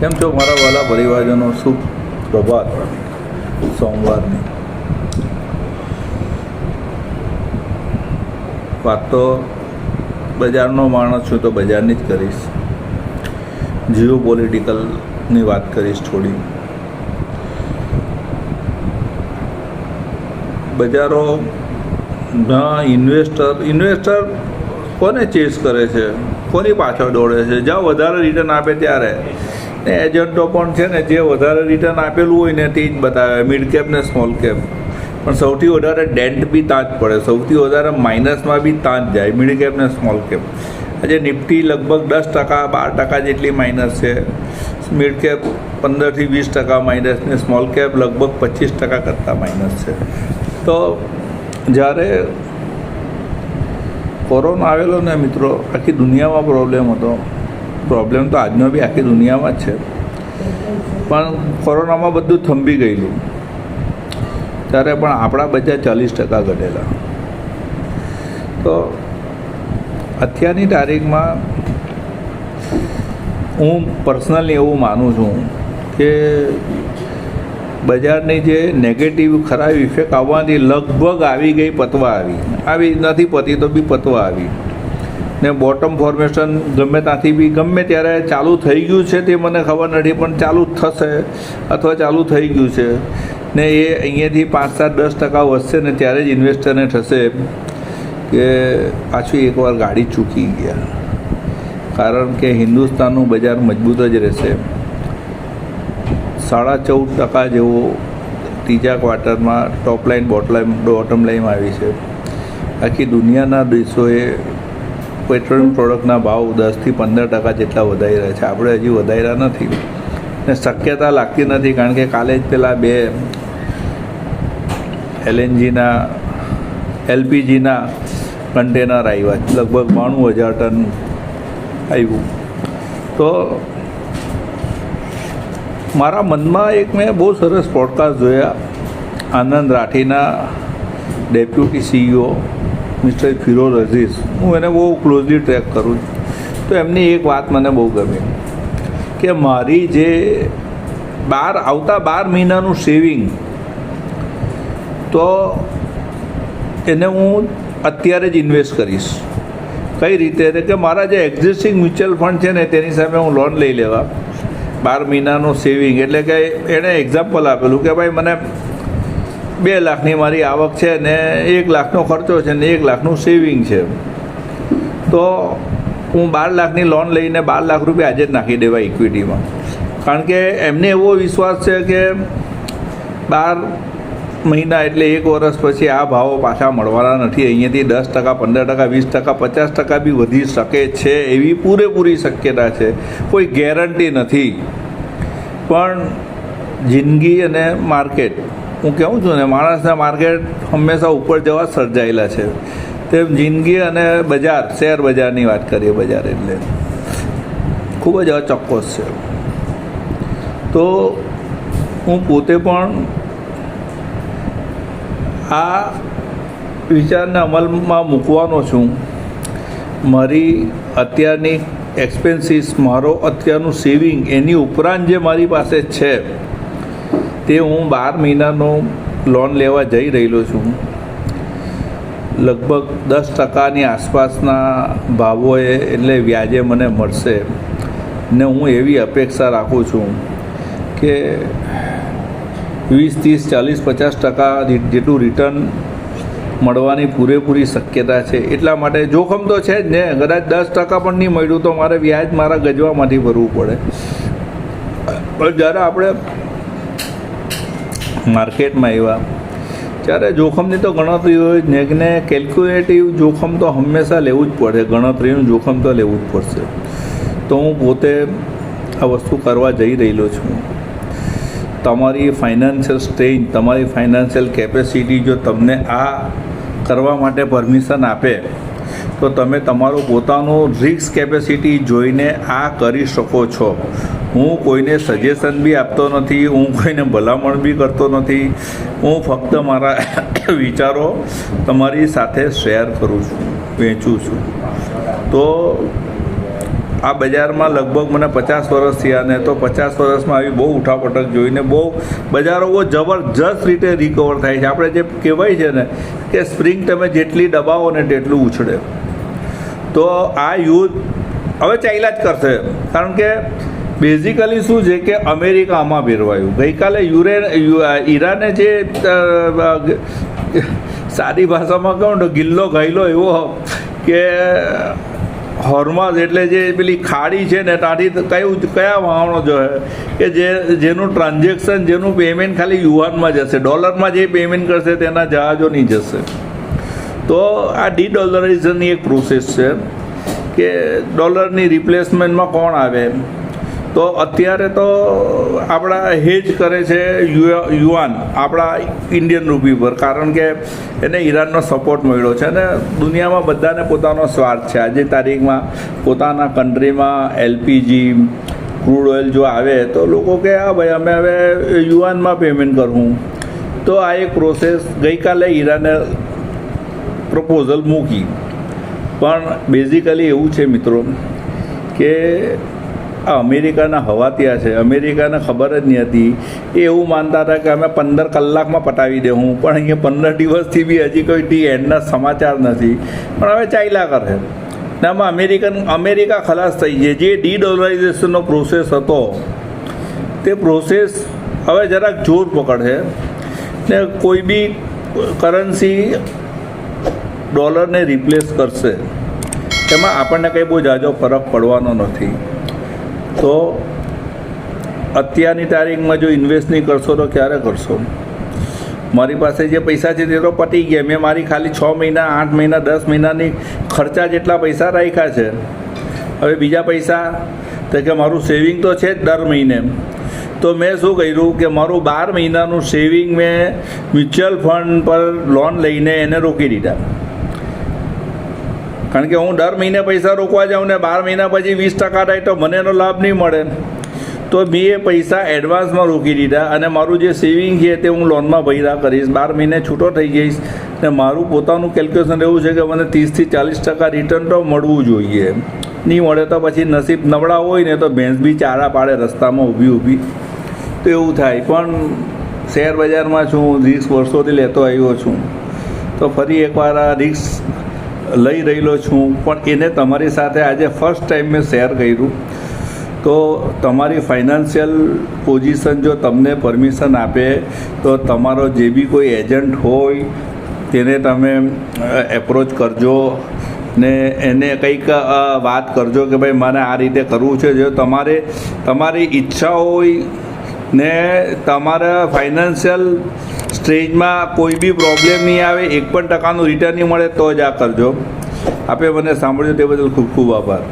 કેમ છો મારા વાલા પરિવારજનો? શુભ પ્રભાત સોમવારની વાત તો બજારનો માણસ છું તો બજારની જ કરીશ. જીઓ પોલિટિકલની વાત કરીશ થોડી. બજારોના ઇન્વેસ્ટર કોને ચેસ કરે છે, કોની પાછળ દોડે છે? જ્યાં વધારે રિટર્ન આપે ત્યારે ને એજન્ટો પણ છે ને, જે વધારે રિટર્ન આપેલું હોય ને તે જ બતાવે, મિડ કેપ ને સ્મોલ કેપ. પણ સૌથી વધારે ડેન્ટ બી ત્યાં જ પડે, સૌથી વધારે માઇનસમાં બી ત્યાં જ જાય, મિડ કેપ ને સ્મોલ કેપ. આજે નિફ્ટી લગભગ 10%, 12% જેટલી માઇનસ છે. મિડ કેપ 15થી 20% માઇનસ ને સ્મોલ કેપ લગભગ 25% કરતાં માઇનસ છે. તો જ્યારે કોરોના આવેલો ને મિત્રો, આખી દુનિયામાં પ્રોબ્લેમ તો આજનો બી આખી દુનિયામાં જ છે. પણ કોરોનામાં બધું થંભી ગયેલું ત્યારે પણ આપણા બજાર 40% ઘટેલા. તો અત્યારની તારીખમાં હું પર્સનલી એવું માનું છું કે બજારની જે નેગેટિવ ખરાબ ઇફેક્ટ આવવાની લગભગ આવી ગઈ, આવી નથી પતી તો બી પતવા આવી. ને બોટમ ફોર્મેશન ગમે ત્યારે ચાલુ થઈ ગયું છે તે મને ખબર નથી, પણ ચાલુ થશે અથવા ચાલુ થઈ ગયું છે ને એ અહીંયાથી 5-7-10% વધશે ને ત્યારે જ ઇન્વેસ્ટરને થશે કે પાછું એકવાર ગાડી ચૂકી ગયા. કારણ કે હિન્દુસ્તાનનું બજાર મજબૂત જ રહેશે. 14.5% જેવો ત્રીજા ક્વાર્ટરમાં ટોપ લાઇન બોટમ લાઇન આવી છે. આખી દુનિયાના દેશોએ પેટ્રોલિયમ પ્રોડક્ટના ભાવ 10-15% જેટલા વધારી રહ્યા છે. આપણે હજી વધાર્યા નથી ને શક્યતા લાગતી નથી, કારણ કે કાલે જ પેલા 2 LPGના કન્ટેનર આવ્યા, લગભગ 92,000 ટન આવ્યું. તો મારા મનમાં મેં બહુ સરસ પોડકાસ્ટ જોયા, આનંદ રાઠીના deputy CEO mister Firoz Aziz. હું એને બહુ ક્લોઝલી ટ્રેક કરું છું. તો એમની એક વાત મને બહુ ગમી કે મારી જે આવતા 12 મહિનાનું સેવિંગ, તો એને હું અત્યારે જ ઇન્વેસ્ટ કરીશ. કઈ રીતે? કે મારા જે એક્ઝિસ્ટિંગ મ્યુચ્યુઅલ ફંડ છે ને તેની સામે હું લોન લઈ લેવા. 12 મહિનાનું સેવિંગ એટલે કે એણે એક્ઝામ્પલ આપેલું કે ભાઈ મને 2 લાખની મારી આવક છે ને 1 લાખનો ખર્ચો છે ને 1 લાખનું સેવિંગ છે, તો હું 12 લાખની લોન લઈને 12 લાખ રૂપિયા આજે જ નાખી દેવા ઇક્વિટીમાં. કારણ કે એમને એવો વિશ્વાસ છે કે 12 મહિના એટલે 1 વર્ષ પછી આ ભાવો પાછા મળવાના નથી. અહીંયાથી 10%, 15%, 20%, 50% બી વધી શકે છે, એવી પૂરેપૂરી શક્યતા છે. કોઈ ગેરંટી નથી. પણ જિંદગી અને માર્કેટ, હું કહું છું ને, માણસના માર્કેટ હંમેશા ઉપર જવા સર્જાયેલા છે. તેમ જિંદગી અને બજાર, શેર બજારની વાત કરીએ, બજાર એટલે ખૂબ જ અચોક્કસ છે. તો હું પોતે પણ આ વિચારને અમલમાં મૂકવાનો છું. મારી અત્યારની એક્સપેન્સીસ, મારો અત્યારનું સેવિંગ, એની ઉપરાંત જે મારી પાસે છે તે હું 12 મહિનાનો લોન લેવા જઈ રહેલો છું. લગભગ 10%ની આસપાસના ભાવોએ એટલે વ્યાજે મને મળશે ને હું એવી અપેક્ષા રાખું છું કે 20, 30, 40, 50% જેટલું રિટર્ન મળવાની પૂરેપૂરી શક્યતા છે. એટલા માટે જોખમ તો છે જ ને. કદાચ 10% પણ નહીં મળ્યું તો મારે વ્યાજ મારા ગજવામાંથી ભરવું પડે. પણ જ્યારે આપણે માર્કેટમાં આવ્યા ત્યારે જોખમની તો ગણતરી હોય જ ને. કેલ્ક્યુલેટિવ જોખમ તો હંમેશા લેવું જ પડે, ગણતરીનું જોખમ તો લેવું જ પડશે. તો હું પોતે આ વસ્તુ કરવા જઈ રહેલો છું. તમારી ફાઇનાન્શિયલ સ્ટ્રેન્થ, તમારી ફાઇનાન્શિયલ કેપેસિટી જો તમને આ કરવા માટે પરમિશન આપે તો તમે તમારું પોતાનું રિસ્ક કેપેસિટી જોઈને આ કરી શકો છો. હું કોઈને સજેશન બી આપતો નથી, હું કોઈને ભલામણ બી કરતો નથી. હું ફક્ત મારા વિચારો તમારી સાથે શેર કરું છું, વહેંચું છું. તો આ બજારમાં લગભગ મને 50 વર્ષ થયા ને તો 50 વર્ષમાં આવી બહુ ઉઠાપટક જોઈને બહુ બજારો બહુ જબરજસ્ત રીતે રિકવર થાય છે. આપણે જે કહેવાય છે ને કે સ્પ્રિંગ તમે જેટલી દબાવો ને તેટલું ઉછળે. તો આ યુદ્ધ હવે ચાલ્યા જ કરશે, કારણ કે બેઝિકલી શું છે કે અમેરિકા આમાં ભેરવાયું. ગઈકાલે ઈરાને જે સાદી ભાષામાં કહું તો ગિલ્લો ગાયલો એવો કે હોર્માઝ એટલે જે પેલી ખાડી છે ને ત્યાંથી કયા વાહનો જોઈએ કે જેનું ટ્રાન્ઝેક્શન જેનું પેમેન્ટ ખાલી યુઆનમાં જશે, ડોલરમાં જે પેમેન્ટ કરશે તેના જહાજો નહીં જશે. તો આ ડી-ડોલરાઇઝેશનની એક પ્રોસેસ છે કે ડોલરની રિપ્લેસમેન્ટમાં કોણ આવે. તો અત્યારે તો આપણા હેજ કરે છે યુઆન આપણા ઇન્ડિયન રૂપી પર, કારણ કે એને ઈરાનનો સપોર્ટ મળ્યો છે અને દુનિયામાં બધાને પોતાનો સ્વાર્થ છે. આજે તારીખમાં પોતાના કન્ટ્રીમાં એલપીજી ક્રૂડ ઓઇલ જો આવે તો લોકો કે હા ભાઈ અમે હવે યુઆનમાં પેમેન્ટ કરવું. તો આ એક પ્રોસેસ ગઈકાલે ઈરાને પ્રપોઝલ મૂકી. પણ બેઝિકલી એવું છે મિત્રો કે આ અમેરિકાના હવાતિયા છે, અમેરિકાને ખબર જ નહીં હતી. એ એવું માનતા હતા કે અમે 15 કલાકમાં પટાવી દેવું, પણ અહીંયા 15 દિવસથી બી હજી કોઈ એન્ડના સમાચાર નથી. પણ હવે ચાલ્યા કરે ને આમાં અમેરિકા ખલાસ થઈ છે. જે ડી-ડોલરાઇઝેશનનો પ્રોસેસ હતો તે પ્રોસેસ હવે જરાક જોર પકડશે ને કોઈ બી કરન્સી ડોલરને રિપ્લેસ કરશે એમાં આપણને કંઈ બહુ ઝાઝો ફરક પડવાનો નથી. તો અત્યારની તારીખમાં જો ઇન્વેસ્ટ નહીં કરશો તો ક્યારે કરશો? મારી પાસે જે પૈસા છે તે તો પતી ગયા. મેં મારી ખાલી 6 મહિના 8 મહિના 10 મહિનાની ખર્ચા જેટલા પૈસા રાખ્યા છે. હવે બીજા પૈસા તો કે મારું સેવિંગ તો છે જ દર મહિને. તો મેં શું કર્યું કે મારું 12 મહિનાનું સેવિંગ મેં મ્યુચ્યુઅલ ફંડ પર લોન લઈને એને રોકી દીધા. કારણ કે હું દર મહિને પૈસા રોકવા જાઉં ને 12 મહિના પછી 20% થાય તો મને એનો લાભ નહીં મળે. તો મેં એ પૈસા એડવાન્સમાં રોકી દીધા અને મારું જે સેવિંગ છે તે હું લોનમાં ભર્યા કરીશ. 12 મહિને છૂટો થઈ જઈશ ને મારું પોતાનું કેલ્ક્યુલેશન એવું છે કે મને 30 થી 40% રિટર્ન તો મળવું જોઈએ. નહીં મળે તો પછી નસીબ નબળા હોય ને તો ભેંસ બી ચારા પાડે રસ્તામાં ઊભી તો એવું થાય. પણ શેર બજારમાં છું, રિસ્ક વર્ષોથી લેતો આવ્યો છું, તો ફરી એકવાર આ રિસ્ક લઈ રહેલો છું. પણ એને તમારી સાથે આજે ફર્સ્ટ ટાઈમ મેં શેર કર્યું. તો તમારી ફાઇનાન્શિયલ પોઝિશન જો તમને પરમિશન આપે તો તમારો જે બી કોઈ એજન્ટ હોય તેને તમે એપ્રોચ કરજો ને એને કંઈક વાત કરજો કે ભાઈ મને આ રીતે કરવું છે. જો તમારી ઈચ્છા હોય ને તમારા ફાઇનાન્શિયલ સ્ટેજમાં કોઈ બી પ્રોબ્લેમ નહીં આવે, 1% રિટર્ન નહીં મળે તો જ આ કરજો. આપે મને સાંભળ્યું તે બદલ ખૂબ ખૂબ આભાર.